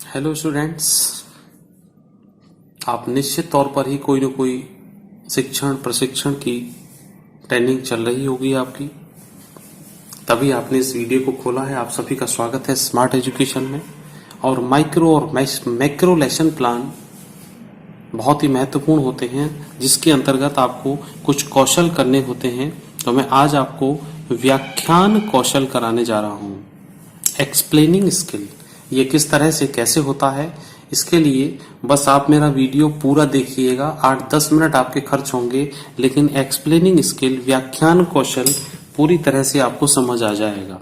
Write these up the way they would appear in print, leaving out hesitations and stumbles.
Hello students, आप निश्चित तौर पर ही कोई न कोई शिक्षण प्रशिक्षण की ट्रेनिंग चल रही होगी आपकी, तभी आपने इस वीडियो को खोला है। आप सभी का स्वागत है स्मार्ट एजुकेशन में। और माइक्रो और मैक्रो लेसन प्लान बहुत ही महत्वपूर्ण होते हैं, जिसके अंतर्गत आपको कुछ कौशल करने होते हैं। तो मैं आज आपको व्याख्यान कौशल कराने जा रहा हूँ। एक्सप्लेनिंग स्किल ये किस तरह से कैसे होता है, इसके लिए बस आप मेरा वीडियो पूरा देखिएगा। 8-10 मिनट आपके खर्च होंगे, लेकिन एक्सप्लेनिंग स्किल व्याख्यान कौशल पूरी तरह से आपको समझ आ जाएगा।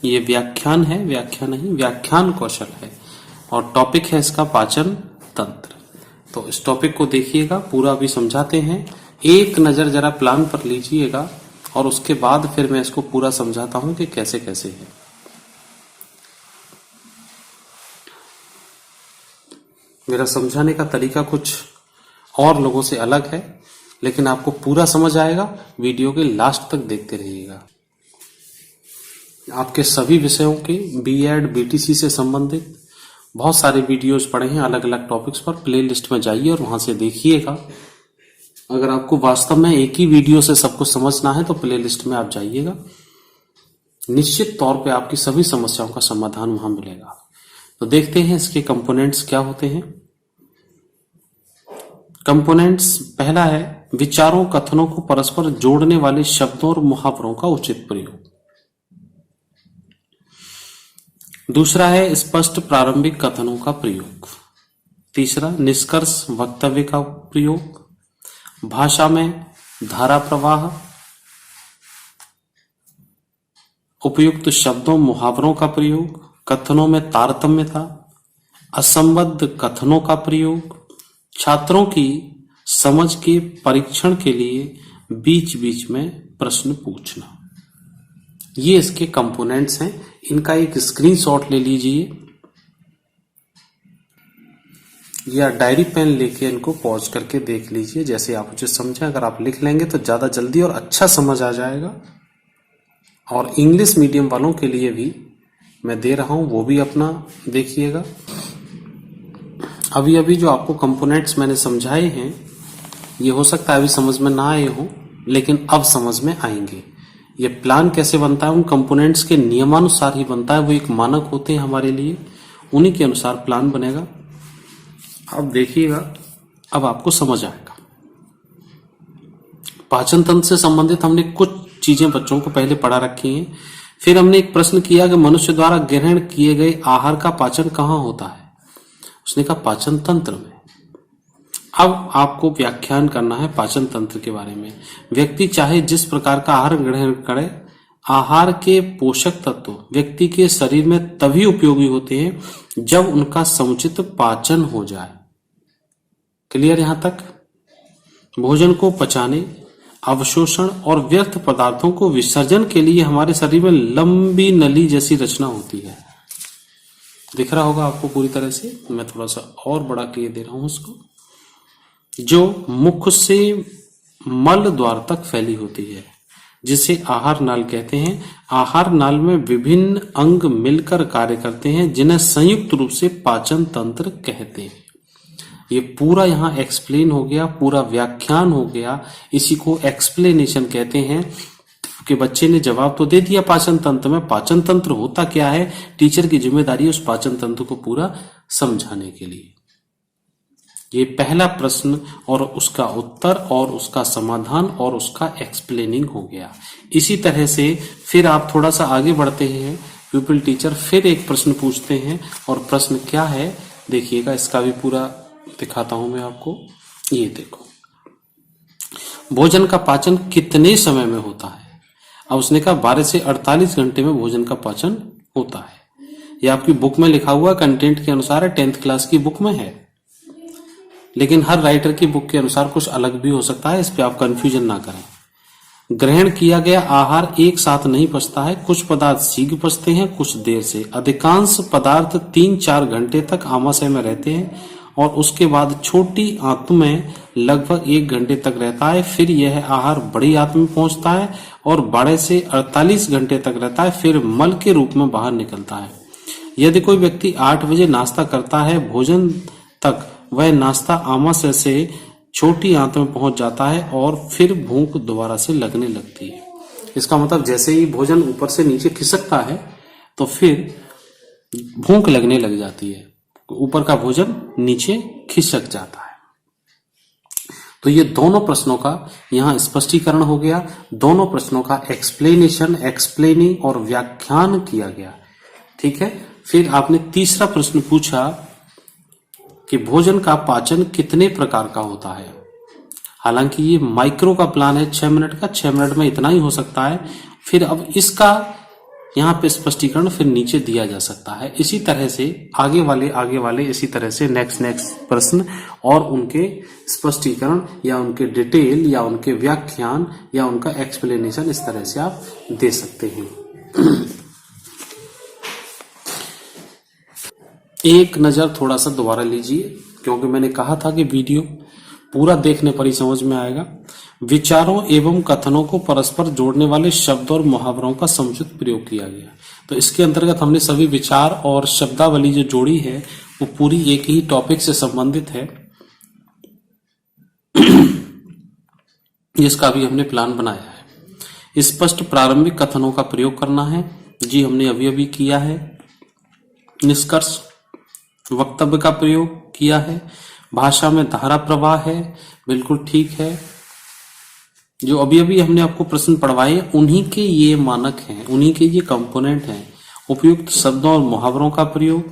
ये व्याख्यान है, व्याख्या नहीं, व्याख्यान कौशल है। और टॉपिक है इसका पाचन तंत्र। तो इस टॉपिक को देखिएगा, पूरा भी समझाते हैं। एक नजर जरा प्लान पर लीजिएगा और उसके बाद फिर मैं इसको पूरा समझाता हूं कि कैसे कैसे है। मेरा समझाने का तरीका कुछ और लोगों से अलग है, लेकिन आपको पूरा समझ आएगा। वीडियो के लास्ट तक देखते रहिएगा। आपके सभी विषयों के बीएड बीटीसी से संबंधित बहुत सारे वीडियोज पड़े हैं अलग अलग टॉपिक्स पर। प्लेलिस्ट में जाइए और वहां से देखिएगा। अगर आपको वास्तव में एक ही वीडियो से सब कुछ समझना है तो प्लेलिस्ट में आप जाइएगा, निश्चित तौर पे आपकी सभी समस्याओं का समाधान वहां मिलेगा। तो देखते हैं इसके कंपोनेंट्स क्या होते हैं। कंपोनेंट्स पहला है विचारों कथनों को परस्पर जोड़ने वाले शब्दों और मुहावरों का उचित प्रयोग। दूसरा है स्पष्ट प्रारंभिक कथनों का प्रयोग। तीसरा निष्कर्ष वक्तव्य का प्रयोग। भाषा में धारा प्रवाह, उपयुक्त शब्दों मुहावरों का प्रयोग, कथनों में तारतम्यता, असंबद्ध कथनों का प्रयोग, छात्रों की समझ के परीक्षण के लिए बीच बीच में प्रश्न पूछना। ये इसके कंपोनेंट्स हैं। इनका एक स्क्रीनशॉट ले लीजिए या डायरी पेन लेके इनको पॉज करके देख लीजिए, जैसे आप उसे समझें। अगर आप लिख लेंगे तो ज्यादा जल्दी और अच्छा समझ आ जाएगा। और इंग्लिश मीडियम वालों के लिए भी मैं दे रहा हूं, वो भी अपना देखिएगा। अभी अभी जो आपको कंपोनेंट्स मैंने समझाए हैं, ये हो सकता है अभी समझ में ना आए हो, लेकिन अब समझ में आएंगे। ये प्लान कैसे बनता है, उन कंपोनेंट्स के नियमानुसार ही बनता है। वो एक मानक होते हैं हमारे लिए, उन्हीं के अनुसार प्लान बनेगा। अब देखिएगा, अब आपको समझ आएगा। पाचन तंत्र से संबंधित हमने कुछ चीजें बच्चों को पहले पढ़ा रखी हैं। फिर हमने एक प्रश्न किया कि मनुष्य द्वारा ग्रहण किए गए आहार का पाचन कहाँ होता है। उसने कहा पाचन तंत्र में। अब आपको व्याख्यान करना है पाचन तंत्र के बारे में। व्यक्ति चाहे जिस प्रकार का आहार ग्रहण करे, आहार के पोषक तत्व व्यक्ति के शरीर में तभी उपयोगी होते हैं जब उनका समुचित पाचन हो जाए। क्लियर यहां तक? भोजन को पचाने, अवशोषण और व्यर्थ पदार्थों को विसर्जन के लिए हमारे शरीर में लंबी नली जैसी रचना होती है। दिख रहा होगा आपको पूरी तरह से। मैं थोड़ा सा और बड़ा किए दे रहा हूं उसको, जो मुख से मल द्वार तक फैली होती है, जिसे आहार नाल कहते हैं। आहार नाल में विभिन्न अंग मिलकर कार्य करते हैं, जिन्हें संयुक्त रूप से पाचन तंत्र कहते हैं। ये पूरा यहाँ एक्सप्लेन हो गया, पूरा व्याख्यान हो गया। इसी को एक्सप्लेनेशन कहते हैं कि बच्चे ने जवाब तो दे दिया पाचन तंत्र में। पाचन तंत्र होता क्या है, टीचर की जिम्मेदारी है उस पाचन तंत्र को पूरा समझाने के लिए। ये पहला प्रश्न और उसका उत्तर और उसका समाधान और उसका एक्सप्लेनिंग हो गया। इसी तरह से फिर आप थोड़ा सा आगे बढ़ते हैं। प्यूपिल टीचर फिर एक प्रश्न पूछते हैं, और प्रश्न क्या है देखिएगा। इसका भी पूरा दिखाता हूं मैं आपको। ये देखो, भोजन का पाचन कितने समय में होता है। अब उसने कहा 12 से 48 घंटे में भोजन का पाचन होता है। ये आपकी बुक में लिखा हुआ कंटेंट के अनुसार है, 10th क्लास की बुक में है, लेकिन हर राइटर की बुक के अनुसार कुछ अलग भी हो सकता है। इस पे आप कंफ्यूजन ना करें। ग्रहण किया गया आहार एक साथ नहीं पचता है। कुछ पदार्थ शीघ्र पचते हैं, कुछ देर से। अधिकांश पदार्थ 3-4 घंटे तक आमाशय में रहते हैं और उसके बाद छोटी आंत में लगभग 1 घंटे तक रहता है। फिर यह आहार बड़ी आंत में पहुंचता है और 12 से 48 घंटे तक रहता है, फिर मल के रूप में बाहर निकलता है। यदि कोई व्यक्ति 8 बजे नाश्ता करता है, भोजन तक वह नाश्ता आमाशय से छोटी आंत में पहुंच जाता है और फिर भूख दोबारा से लगने लगती है। इसका मतलब जैसे ही भोजन ऊपर से नीचे खिसकता है तो फिर भूख लगने लग जाती है, ऊपर का भोजन नीचे खिसक जाता है। तो ये दोनों प्रश्नों का यहाँ स्पष्टीकरण हो गया, दोनों प्रश्नों का एक्सप्लेनेशन, एक्सप्लेनिंग और व्याख्यान किया गया। ठीक है। फिर आपने तीसरा प्रश्न पूछा कि भोजन का पाचन कितने प्रकार का होता है। हालांकि ये माइक्रो का प्लान है 6 मिनट का, 6 मिनट में इतना ही हो सकता है। फिर अब इसका यहाँ पे स्पष्टीकरण फिर नीचे दिया जा सकता है। इसी तरह से आगे वाले इसी तरह से नेक्स्ट प्रश्न और उनके स्पष्टीकरण या उनके डिटेल या उनके व्याख्यान या उनका एक्सप्लेनेशन इस तरह से आप दे सकते हैं। एक नजर थोड़ा सा दोबारा लीजिए, क्योंकि मैंने कहा था कि वीडियो पूरा देखने पर ही समझ में आएगा। विचारों एवं कथनों को परस्पर जोड़ने वाले शब्द और मुहावरों का समुचित प्रयोग किया गया। तो इसके अंतर्गत हमने सभी विचार और शब्दावली जो जोड़ी है वो पूरी एक ही टॉपिक से संबंधित है, जिसका भी हमने प्लान बनाया है। स्पष्ट प्रारंभिक कथनों का प्रयोग करना है, जी हमने अभी अभी किया है। निष्कर्ष वक्तव्य का प्रयोग किया है। भाषा में धारा प्रवाह है, बिल्कुल ठीक है। जो अभी अभी हमने आपको प्रश्न पढ़वाए उन्हीं के ये मानक हैं, उन्हीं के ये कंपोनेंट हैं। उपयुक्त शब्दों और मुहावरों का प्रयोग,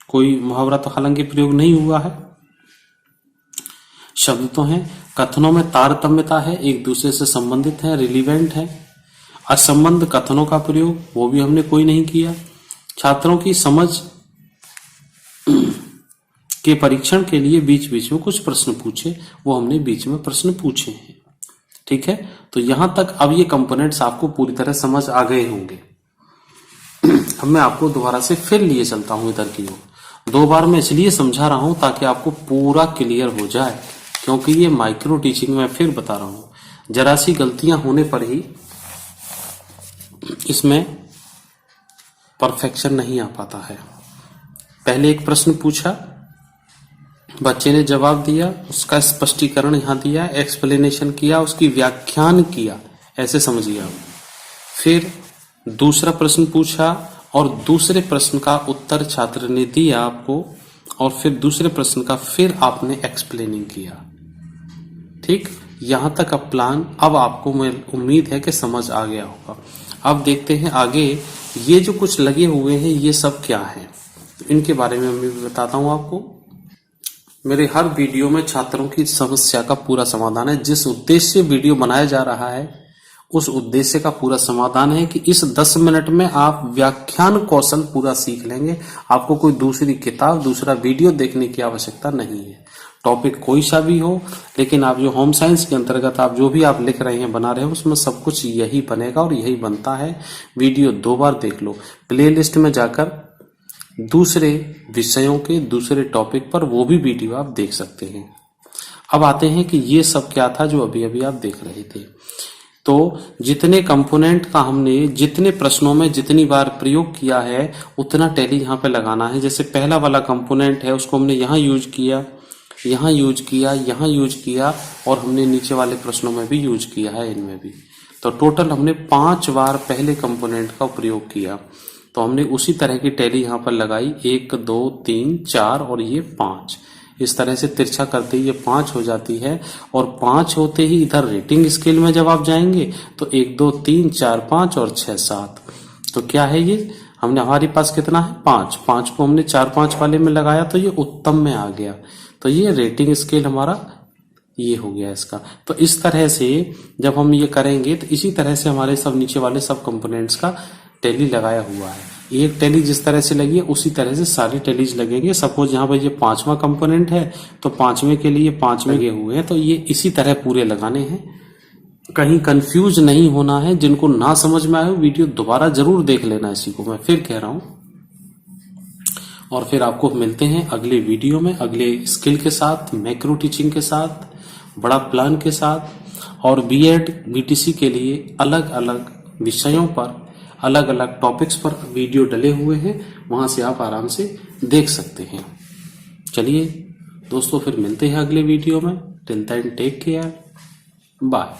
कोई मुहावरा तो हालांकि प्रयोग नहीं हुआ है, शब्द तो हैं। कथनों में तारतम्यता है, एक दूसरे से संबंधित है, रिलीवेंट है। असंबंध कथनों का प्रयोग वो भी हमने कोई नहीं किया। छात्रों की समझ के परीक्षण के लिए बीच बीच में कुछ प्रश्न पूछे, वो हमने बीच में प्रश्न पूछे हैं। ठीक है। तो यहां तक अब ये कंपोनेंट्स आपको पूरी तरह समझ आ गए होंगे। अब मैं आपको दोबारा से फिर लिए चलता हूं इधर की ओर। 2 बार मैं इसलिए समझा रहा हूं ताकि आपको पूरा क्लियर हो जाए, क्योंकि ये माइक्रो टीचिंग में फिर बता रहा हूं, जरा सी गलतियां होने पर ही इसमें परफेक्शन नहीं आ पाता है। पहले एक प्रश्न पूछा, बच्चे ने जवाब दिया, उसका स्पष्टीकरण यहां दिया, एक्सप्लेनेशन किया, उसकी व्याख्यान किया, ऐसे समझिए आप। फिर दूसरा प्रश्न पूछा और दूसरे प्रश्न का उत्तर छात्र ने दिया आपको, और फिर दूसरे प्रश्न का फिर आपने एक्सप्लेनिंग किया। ठीक, यहां तक अब प्लान अब आपको मैं उम्मीद है कि समझ आ गया होगा। अब देखते हैं आगे, ये जो कुछ लगे हुए हैं ये सब क्या है, इनके बारे में मैं बताता हूं आपको। मेरे हर वीडियो में छात्रों की समस्या का पूरा समाधान है। जिस उद्देश्य से वीडियो बनाया जा रहा है उस उद्देश्य का पूरा समाधान है कि इस 10 मिनट में आप व्याख्यान कौशल पूरा सीख लेंगे। आपको कोई दूसरी किताब, दूसरा वीडियो देखने की आवश्यकता नहीं है। टॉपिक कोई सा भी हो, लेकिन आप जो होम साइंस के अंतर्गत आप जो भी आप लिख रहे हैं, बना रहे हैं, उसमें सब कुछ यही बनेगा और यही बनता है। वीडियो 2 बार देख लो, प्लेलिस्ट में जाकर दूसरे विषयों के दूसरे टॉपिक पर वो भी वीडियो आप देख सकते हैं। अब आते हैं कि ये सब क्या था जो अभी अभी आप देख रहे थे। तो जितने कंपोनेंट का हमने जितने प्रश्नों में जितनी बार प्रयोग किया है उतना टैली यहाँ पे लगाना है। जैसे पहला वाला कंपोनेंट है उसको हमने यहाँ यूज किया, यहाँ यूज किया, यहाँ यूज किया, और हमने नीचे वाले प्रश्नों में भी यूज किया है, इनमें भी। तो टोटल हमने 5 बार पहले कंपोनेंट का प्रयोग किया। तो हमने उसी तरह की टैली यहाँ पर लगाई, 1 2 3 4 और ये 5। इस तरह से तिरछा करते ही ये 5 हो जाती है, और 5 होते ही इधर रेटिंग स्केल में जब आप जाएंगे तो 1 2 3 4 5 और 6 7। तो क्या है ये, हमने हमारे पास कितना है 5, 5 को हमने 4 5 वाले में लगाया तो ये उत्तम में आ गया। तो ये रेटिंग स्केल हमारा ये हो गया इसका। तो इस तरह से जब हम ये करेंगे तो इसी तरह से हमारे सब नीचे वाले सब कंपोनेंट्स का टैली लगाया हुआ है। एक टैली जिस तरह से लगी है उसी तरह से सारी टैलीज लगेंगे। सपोज यहाँ पर ये 5वां कंपोनेंट है तो 5वें के लिए 5 लगे हुए हैं, तो ये इसी तरह पूरे लगाने हैं। कहीं कंफ्यूज नहीं होना है। जिनको ना समझ में आए वीडियो दोबारा जरूर देख लेना, इसी को मैं फिर कह रहा हूं। और फिर आपको मिलते हैं अगले वीडियो में अगले स्किल के साथ, मैक्रो टीचिंग के साथ, बड़ा प्लान के साथ, और बीएड बीटीसी के लिए अलग अलग विषयों पर अलग अलग टॉपिक्स पर वीडियो डले हुए हैं, वहां से आप आराम से देख सकते हैं। चलिए दोस्तों, फिर मिलते हैं अगले वीडियो में। Till then take care, bye.